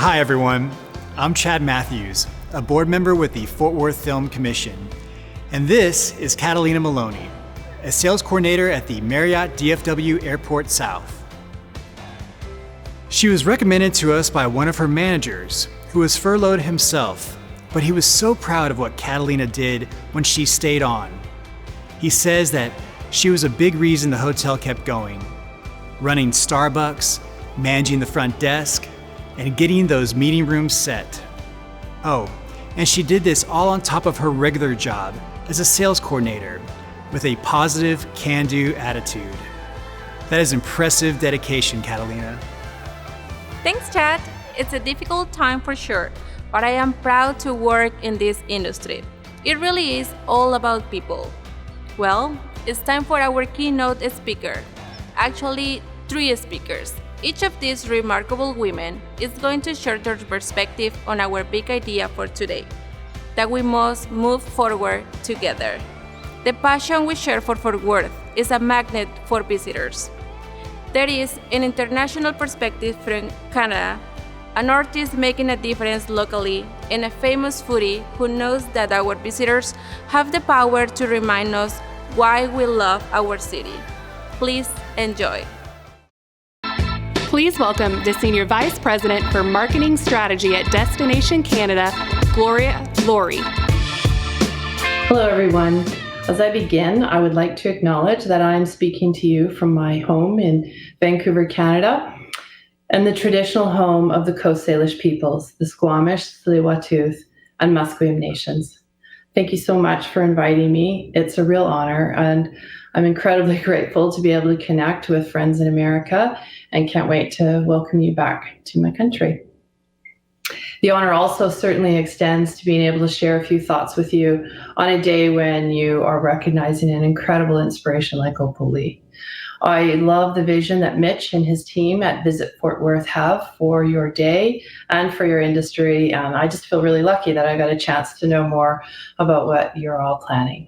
Hi everyone, I'm Chad Matthews, a board member with the Fort Worth Film Commission, and this is Catalina Maloney, a sales coordinator at the Marriott DFW Airport South. She was recommended to us by one of her managers, who was furloughed himself, but he was so proud of what Catalina did when she stayed on. He says that she was a big reason the hotel kept going, running Starbucks, managing the front desk, and getting those meeting rooms set. Oh, and she did this all on top of her regular job as a sales coordinator with a positive, can-do attitude. That is impressive dedication, Catalina. Thanks, Chad. It's a difficult time for sure, but I am proud to work in this industry. It really is all about people. Well, it's time for our keynote speaker. Actually, 3 speakers. Each of these remarkable women is going to share their perspective on our big idea for today, that we must move forward together. The passion we share for Fort Worth is a magnet for visitors. There is an international perspective from Canada, an artist making a difference locally, and a famous foodie who knows that our visitors have the power to remind us why we love our city. Please enjoy. Please welcome the Senior Vice President for Marketing Strategy at Destination Canada, Gloria Laurie. Hello, everyone. As I begin, I would like to acknowledge that I am speaking to you from my home in Vancouver, Canada, and the traditional home of the Coast Salish peoples, the Squamish, Tsleil-Waututh, and Musqueam nations. Thank you so much for inviting me. It's a real honor, and I'm incredibly grateful to be able to connect with friends in America and can't wait to welcome you back to my country. The honor also certainly extends to being able to share a few thoughts with you on a day when you are recognizing an incredible inspiration like Opal Lee. I love the vision that Mitch and his team at Visit Fort Worth have for your day and for your industry. I just feel really lucky that I got a chance to know more about what you're all planning.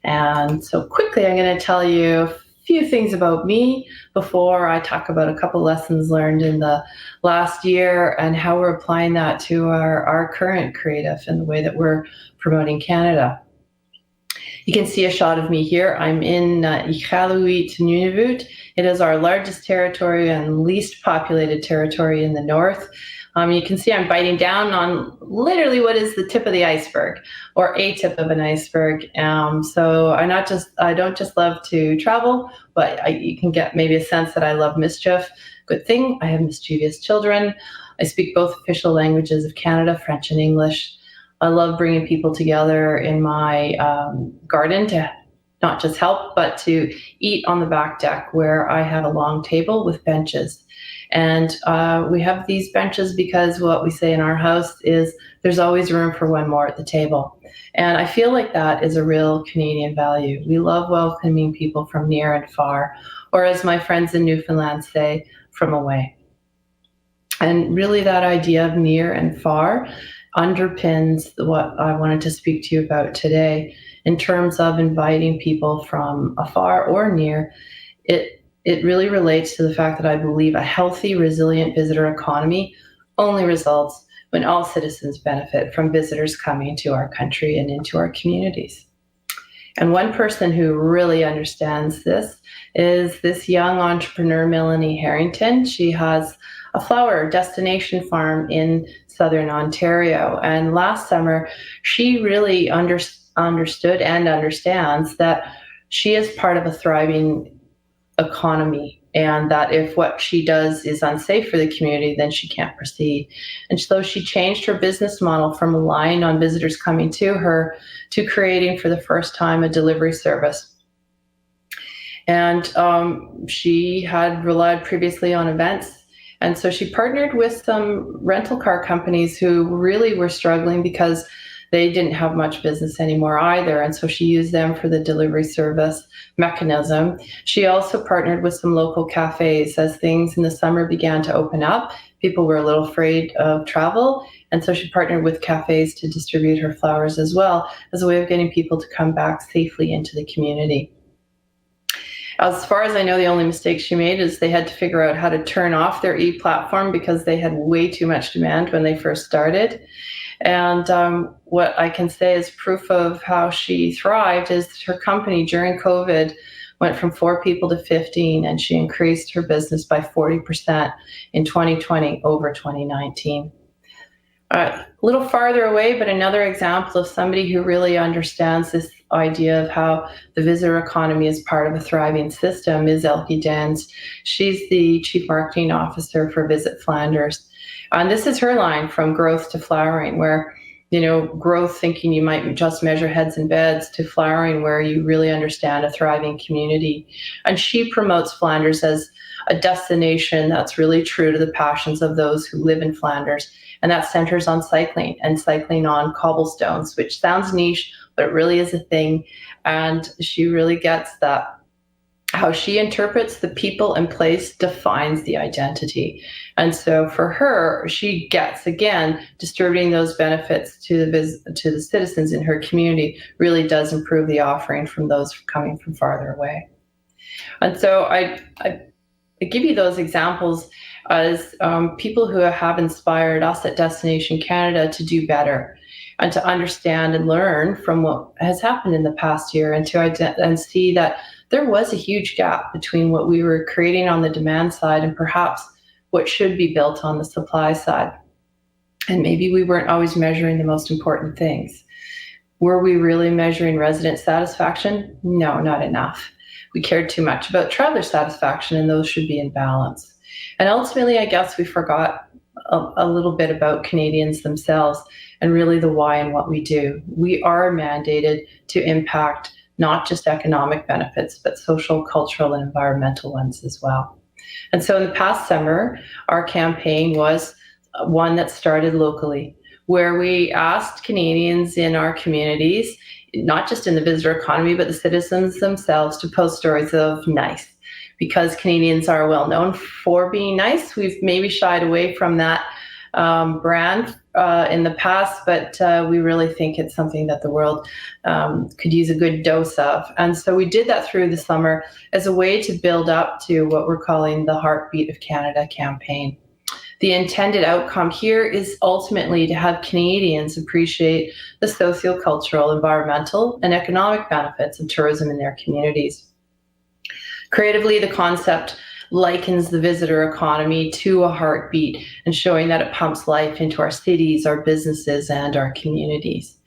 And so quickly, I'm going to tell you a few things about me before I talk about a couple lessons learned in the last year and how we're applying that to our current creative and the way that we're promoting Canada. You can see a shot of me here. I'm in Iqaluit, Nunavut. It is our largest territory and least populated territory in the north. You can see I'm biting down on literally what is the tip of the iceberg, or a tip of an iceberg. So I don't just love to travel, but you can get maybe a sense that I love mischief. Good thing I have mischievous children. I speak both official languages of Canada, French and English. I love bringing people together in my garden to not just help, but to eat on the back deck where I have a long table with benches. And we have these benches because what we say in our house is there's always room for one more at the table. And I feel like that is a real Canadian value. We love welcoming people from near and far, or as my friends in Newfoundland say, from away. And really that idea of near and far underpins what I wanted to speak to you about today in terms of inviting people from afar or near. It really relates to the fact that I believe a healthy, resilient visitor economy only results when all citizens benefit from visitors coming to our country and into our communities. And one person who really understands this is this young entrepreneur, Melanie Harrington. She has a flower destination farm in Southern Ontario. And last summer, she really understood and understands that she is part of a thriving economy, and that if what she does is unsafe for the community, then she can't proceed. And so she changed her business model from relying on visitors coming to her to creating for the first time a delivery service. And she had relied previously on events. And so she partnered with some rental car companies who really were struggling because they didn't have much business anymore either. And so she used them for the delivery service mechanism. She also partnered with some local cafes as things in the summer began to open up. People were a little afraid of travel. And so she partnered with cafes to distribute her flowers as well as a way of getting people to come back safely into the community. As far as I know, the only mistake she made is they had to figure out how to turn off their e-platform because they had way too much demand when they first started. And what I can say is proof of how she thrived is her company during COVID went from 4 people to 15, and she increased her business by 40% in 2020 over 2019. A little farther away, but another example of somebody who really understands this idea of how the visitor economy is part of a thriving system is Elke Dans. She's the Chief Marketing Officer for Visit Flanders. And this is her line, from growth to flowering, where, growth thinking you might just measure heads and beds, to flowering where you really understand a thriving community. And she promotes Flanders as a destination that's really true to the passions of those who live in Flanders. And that centers on cycling, and cycling on cobblestones, which sounds niche, but it really is a thing. And she really gets that. How she interprets the people and place defines the identity. And so for her, she gets, again, distributing those benefits to the citizens in her community really does improve the offering from those coming from farther away. And so I give you those examples as people who have inspired us at Destination Canada to do better and to understand and learn from what has happened in the past year, and to see that there was a huge gap between what we were creating on the demand side and perhaps what should be built on the supply side. And maybe we weren't always measuring the most important things. Were we really measuring resident satisfaction? No, not enough. We cared too much about traveler satisfaction, and those should be in balance. And ultimately, I guess we forgot a little bit about Canadians themselves and really the why and what we do. We are mandated to impact not just economic benefits, but social, cultural, and environmental ones as well. And so in the past summer, our campaign was one that started locally, where we asked Canadians in our communities, not just in the visitor economy, but the citizens themselves, to post stories of nice. Because Canadians are well known for being nice, we've maybe shied away from that brand in the past, but we really think it's something that the world could use a good dose of. And so we did that through the summer as a way to build up to what we're calling the Heartbeat of Canada campaign. The intended outcome here is ultimately to have Canadians appreciate the socio-cultural, environmental, and economic benefits of tourism in their communities. Creatively, the concept likens the visitor economy to a heartbeat, and showing that it pumps life into our cities, our businesses, and our communities.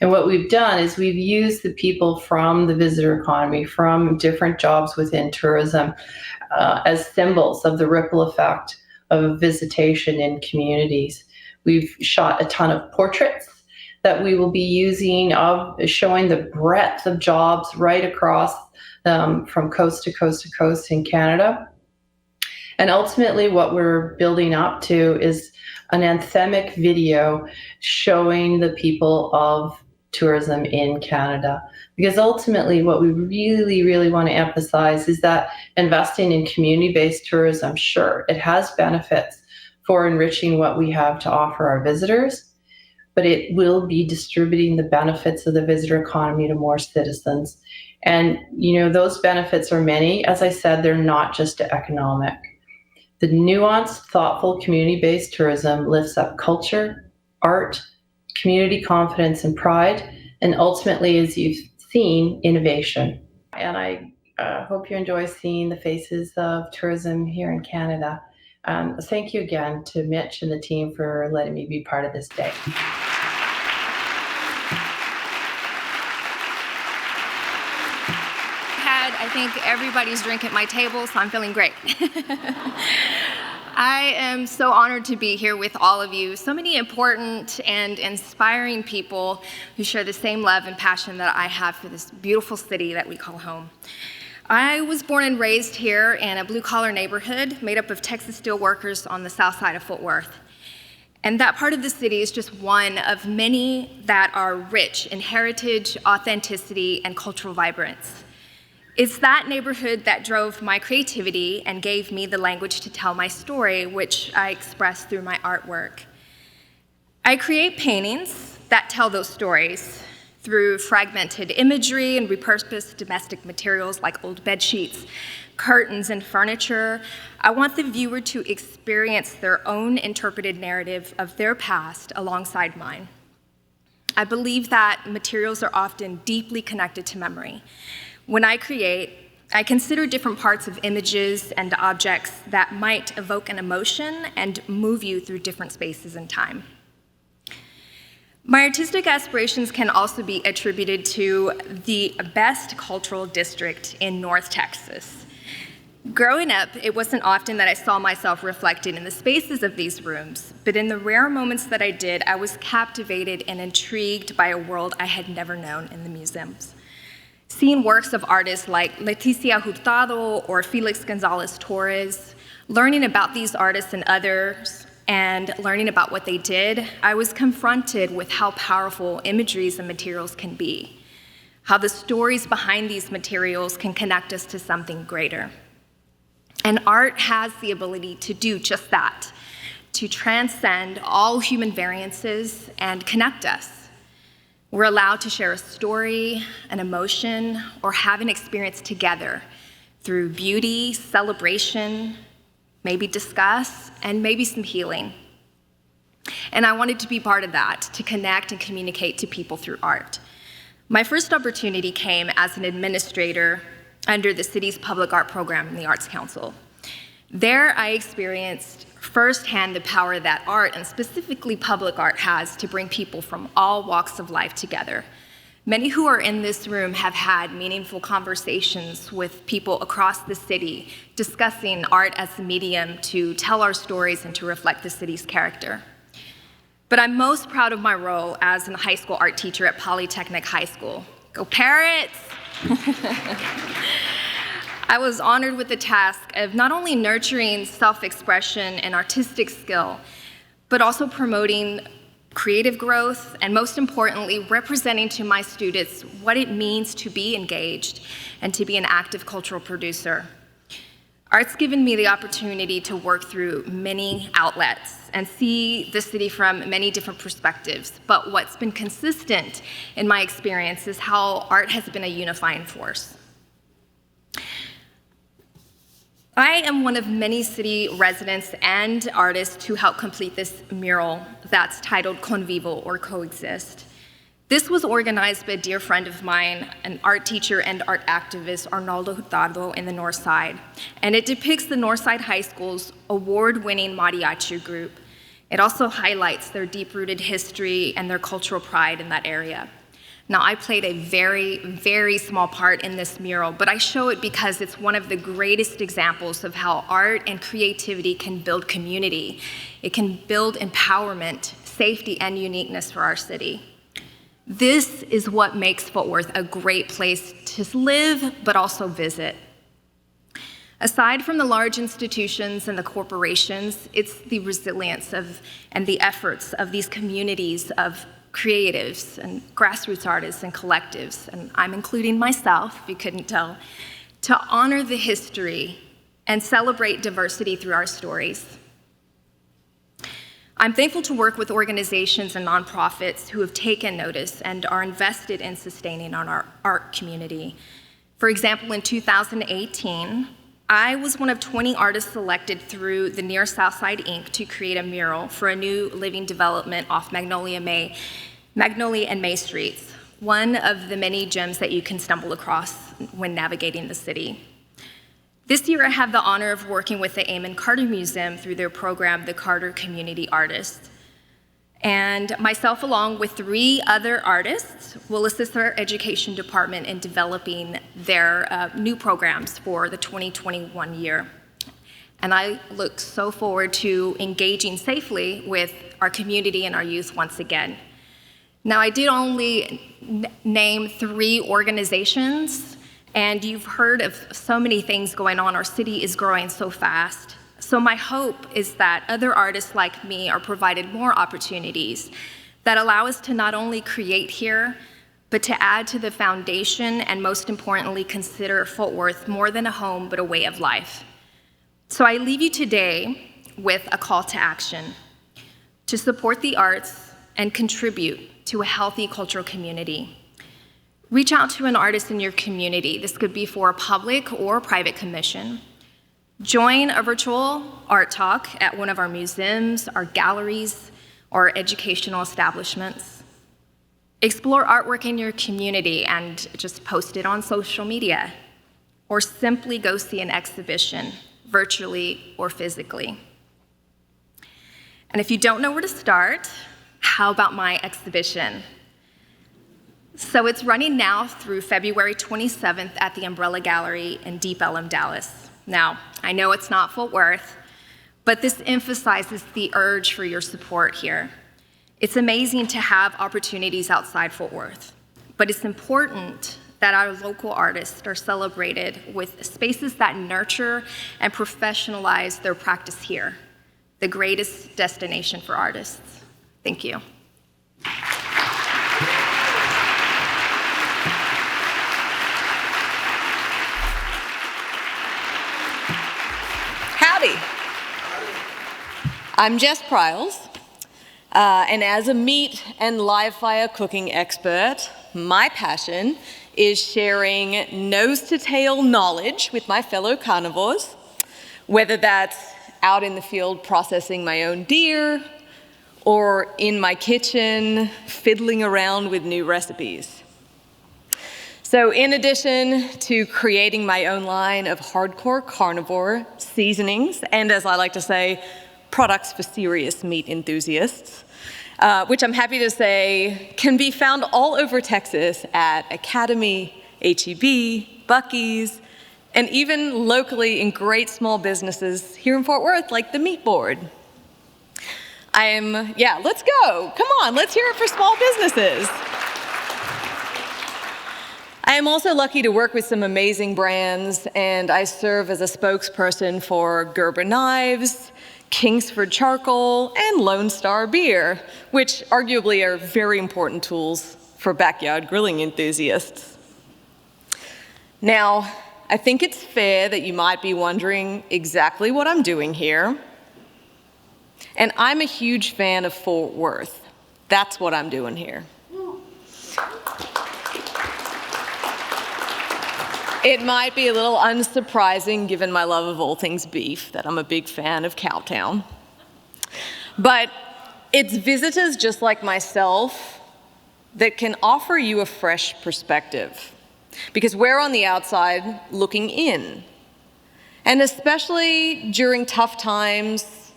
And what we've done is we've used the people from the visitor economy, from different jobs within tourism, as symbols of the ripple effect of visitation in communities. We've shot a ton of portraits that we will be using, of showing the breadth of jobs right across from coast to coast to coast in Canada. And ultimately what we're building up to is an anthemic video showing the people of tourism in Canada. Because ultimately what we really, really want to emphasize is that investing in community-based tourism, sure, it has benefits for enriching what we have to offer our visitors, but it will be distributing the benefits of the visitor economy to more citizens. And, those benefits are many. As I said, they're not just economic. The nuanced, thoughtful, community-based tourism lifts up culture, art, community confidence and pride, and ultimately, as you've seen, innovation. And I hope you enjoy seeing the faces of tourism here in Canada. Thank you again to Mitch and the team for letting me be part of this day. I think everybody's drinking at my table, so I'm feeling great. I am so honored to be here with all of you. So many important and inspiring people who share the same love and passion that I have for this beautiful city that we call home. I was born and raised here in a blue-collar neighborhood made up of Texas steel workers on the south side of Fort Worth. And that part of the city is just one of many that are rich in heritage, authenticity, and cultural vibrance. It's that neighborhood that drove my creativity and gave me the language to tell my story, which I express through my artwork. I create paintings that tell those stories through fragmented imagery and repurposed domestic materials like old bed sheets, curtains, and furniture. I want the viewer to experience their own interpreted narrative of their past alongside mine. I believe that materials are often deeply connected to memory. When I create, I consider different parts of images and objects that might evoke an emotion and move you through different spaces and time. My artistic aspirations can also be attributed to the best cultural district in North Texas. Growing up, it wasn't often that I saw myself reflected in the spaces of these rooms, but in the rare moments that I did, I was captivated and intrigued by a world I had never known in the museums. Seeing works of artists like Leticia Hurtado or Felix Gonzalez Torres, learning about these artists and others, and learning about what they did, I was confronted with how powerful imageries and materials can be, how the stories behind these materials can connect us to something greater. And art has the ability to do just that, to transcend all human variances and connect us. We're allowed to share a story, an emotion, or have an experience together through beauty, celebration, maybe discuss, and maybe some healing. And I wanted to be part of that, to connect and communicate to people through art. My first opportunity came as an administrator under the city's public art program in the Arts Council. There, I experienced firsthand the power that art, and specifically public art, has to bring people from all walks of life together. Many who are in this room have had meaningful conversations with people across the city, discussing art as a medium to tell our stories and to reflect the city's character. But I'm most proud of my role as a high school art teacher at Polytechnic High School. Go Parrots! I was honored with the task of not only nurturing self-expression and artistic skill, but also promoting creative growth, and most importantly, representing to my students what it means to be engaged and to be an active cultural producer. Art's given me the opportunity to work through many outlets and see the city from many different perspectives, but what's been consistent in my experience is how art has been a unifying force. I am one of many city residents and artists who helped complete this mural that's titled Convivo, or Coexist. This was organized by a dear friend of mine, an art teacher and art activist, Arnaldo Hurtado, in the North Side. And it depicts the Northside High School's award-winning mariachi group. It also highlights their deep-rooted history and their cultural pride in that area. Now, I played a very, very small part in this mural, but I show it because it's one of the greatest examples of how art and creativity can build community. It can build empowerment, safety, and uniqueness for our city. This is what makes Fort Worth a great place to live, but also visit. Aside from the large institutions and the corporations, it's the resilience and the efforts of these communities of creatives and grassroots artists and collectives, and I'm including myself, if you couldn't tell, to honor the history and celebrate diversity through our stories. I'm thankful to work with organizations and nonprofits who have taken notice and are invested in sustaining our art community. For example, in 2018, I was one of 20 artists selected through the Near Southside Inc. to create a mural for a new living development off Magnolia and May Streets, one of the many gems that you can stumble across when navigating the city. This year, I have the honor of working with the Amon Carter Museum through their program, The Carter Community Artist. And myself, along with 3 other artists, will assist our education department in developing their new programs for the 2021 year. And I look so forward to engaging safely with our community and our youth once again. Now, I did only name 3 organizations, and you've heard of so many things going on. Our city is growing so fast. So my hope is that other artists like me are provided more opportunities that allow us to not only create here, but to add to the foundation and, most importantly, consider Fort Worth more than a home, but a way of life. So I leave you today with a call to action to support the arts and contribute to a healthy cultural community. Reach out to an artist in your community. This could be for a public or private commission. Join a virtual art talk at one of our museums, our galleries, or educational establishments. Explore artwork in your community and just post it on social media, or simply go see an exhibition, virtually or physically. And if you don't know where to start, how about my exhibition? So it's running now through February 27th at the Umbrella Gallery in Deep Ellum, Dallas. Now, I know it's not Fort Worth, but this emphasizes the urge for your support here. It's amazing to have opportunities outside Fort Worth, but it's important that our local artists are celebrated with spaces that nurture and professionalize their practice here, the greatest destination for artists. Thank you. Howdy. I'm Jess Pryles, and as a meat and live fire cooking expert, my passion is sharing nose-to-tail knowledge with my fellow carnivores, whether that's out in the field processing my own deer, or in my kitchen fiddling around with new recipes. So in addition to creating my own line of hardcore carnivore seasonings, and as I like to say, products for serious meat enthusiasts, which I'm happy to say can be found all over Texas at Academy, HEB, Buc-ee's, and even locally in great small businesses here in Fort Worth, like the Meat Board. Let's go. Come on, let's hear it for small businesses. I am also lucky to work with some amazing brands, and I serve as a spokesperson for Gerber Knives, Kingsford Charcoal, and Lone Star Beer, which arguably are very important tools for backyard grilling enthusiasts. Now, I think it's fair that you might be wondering exactly what I'm doing here. And I'm a huge fan of Fort Worth. That's what I'm doing here. It might be a little unsurprising, given my love of all things beef, that I'm a big fan of Cowtown. But it's visitors just like myself that can offer you a fresh perspective, because we're on the outside looking in. And especially during tough times,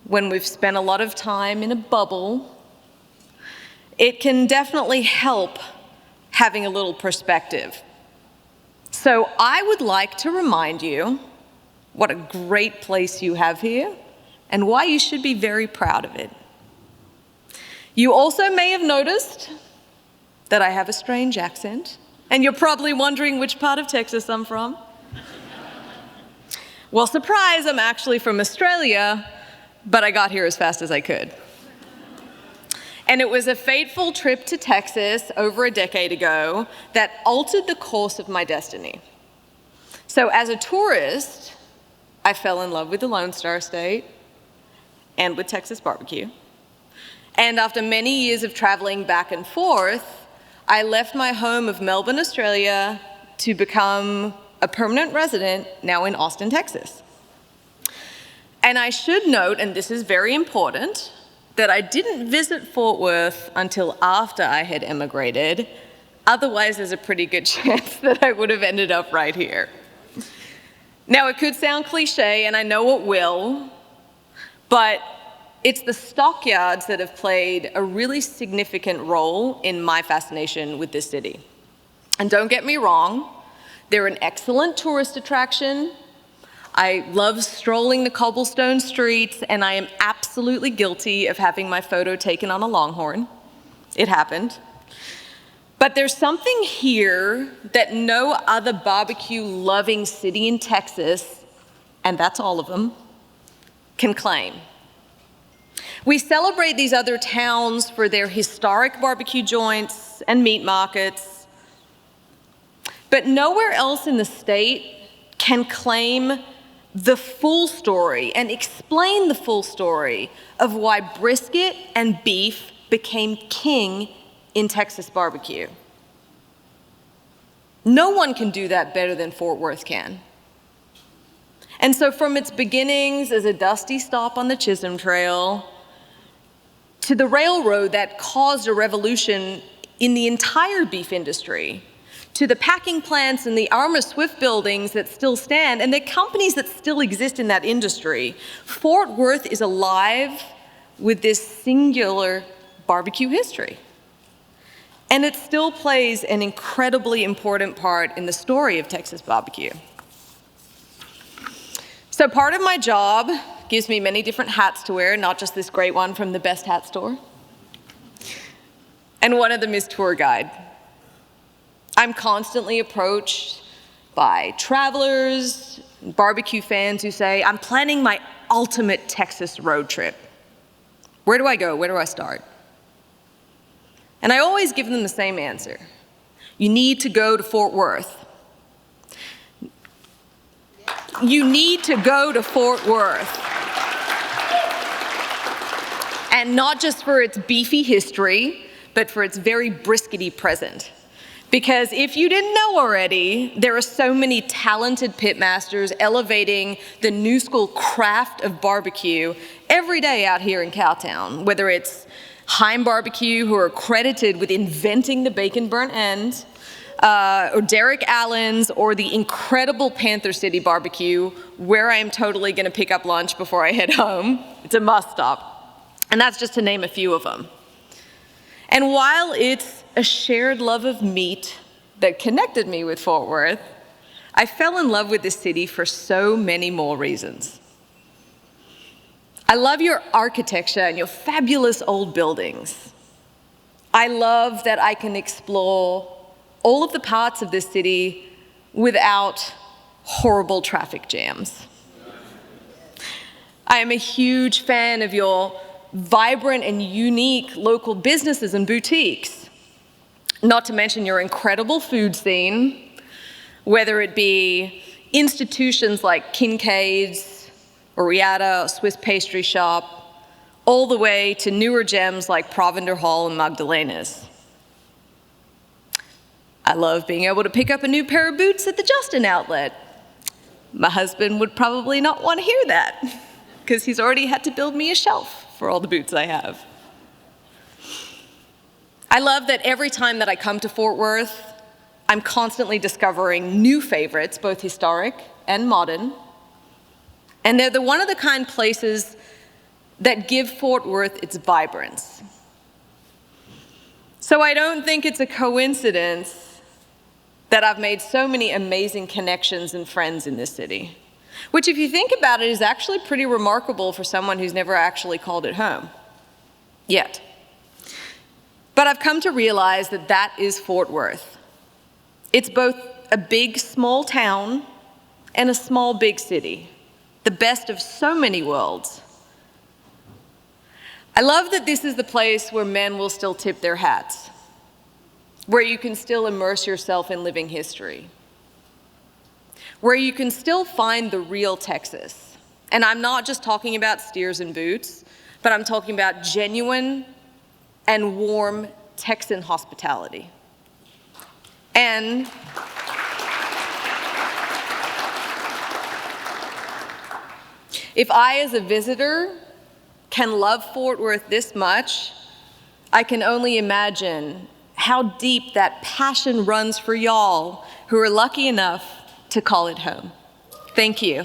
when we've spent a lot of time in a bubble, it can definitely help having a little perspective. So I would like to remind you what a great place you have here and why you should be very proud of it. You also may have noticed that I have a strange accent, and you're probably wondering which part of Texas I'm from. Well, surprise, I'm actually from Australia, but I got here as fast as I could. And it was a fateful trip to Texas over a decade ago that altered the course of my destiny. So as a tourist, I fell in love with the Lone Star State and with Texas barbecue. And after many years of traveling back and forth, I left my home of Melbourne, Australia, to become a permanent resident now in Austin, Texas. And I should note, and this is very important, that I didn't visit Fort Worth until after I had emigrated. Otherwise, there's a pretty good chance that I would have ended up right here. Now, it could sound cliche, and I know it will, but it's the stockyards that have played a really significant role in my fascination with this city. And don't get me wrong, they're an excellent tourist attraction. I love strolling the cobblestone streets, and I am absolutely guilty of having my photo taken on a Longhorn. It happened. But there's something here that no other barbecue-loving city in Texas, and that's all of them, can claim. We celebrate these other towns for their historic barbecue joints and meat markets, but nowhere else in the state can claim the full story and explain the full story of why brisket and beef became king in Texas barbecue. No one can do that better than Fort Worth can. And so from its beginnings as a dusty stop on the Chisholm Trail, to the railroad that caused a revolution in the entire beef industry, to the packing plants and the Armour Swift buildings that still stand, and the companies that still exist in that industry, Fort Worth is alive with this singular barbecue history. And it still plays an incredibly important part in the story of Texas barbecue. So part of my job gives me many different hats to wear, not just this great one from the Best Hat Store. And one of them is tour guide. I'm constantly approached by travelers, barbecue fans who say, I'm planning my ultimate Texas road trip. Where do I go? Where do I start? And I always give them the same answer. You need to go to Fort Worth. You need to go to Fort Worth. And not just for its beefy history, but for its very briskety present. Because if you didn't know already, there are so many talented pitmasters elevating the new school craft of barbecue every day out here in Cowtown, whether it's Heim Barbecue, who are credited with inventing the bacon burnt end, or Derek Allen's, or the incredible Panther City Barbecue, where I am totally gonna pick up lunch before I head home. It's a must stop. And that's just to name a few of them. And while it's a shared love of meat that connected me with Fort Worth, I fell in love with this city for so many more reasons. I love your architecture and your fabulous old buildings. I love that I can explore all of the parts of this city without horrible traffic jams. I am a huge fan of your vibrant and unique local businesses and boutiques, not to mention your incredible food scene, whether it be institutions like Kincaid's, or Riata, or Swiss Pastry Shop, all the way to newer gems like Provender Hall and Magdalena's. I love being able to pick up a new pair of boots at the Justin outlet. My husband would probably not want to hear that, because he's already had to build me a shelf for all the boots I have. I love that every time that I come to Fort Worth, I'm constantly discovering new favorites, both historic and modern. And they're the one-of-the-kind places that give Fort Worth its vibrance. So I don't think it's a coincidence that I've made so many amazing connections and friends in this city, which, if you think about it, is actually pretty remarkable for someone who's never actually called it home, yet. But I've come to realize that that is Fort Worth. It's both a big, small town and a small, big city, the best of so many worlds. I love that this is the place where men will still tip their hats, where you can still immerse yourself in living history, where you can still find the real Texas. And I'm not just talking about steers and boots, but I'm talking about genuine and warm Texan hospitality. And if I, as a visitor, can love Fort Worth this much, I can only imagine how deep that passion runs for y'all who are lucky enough to call it home. Thank you.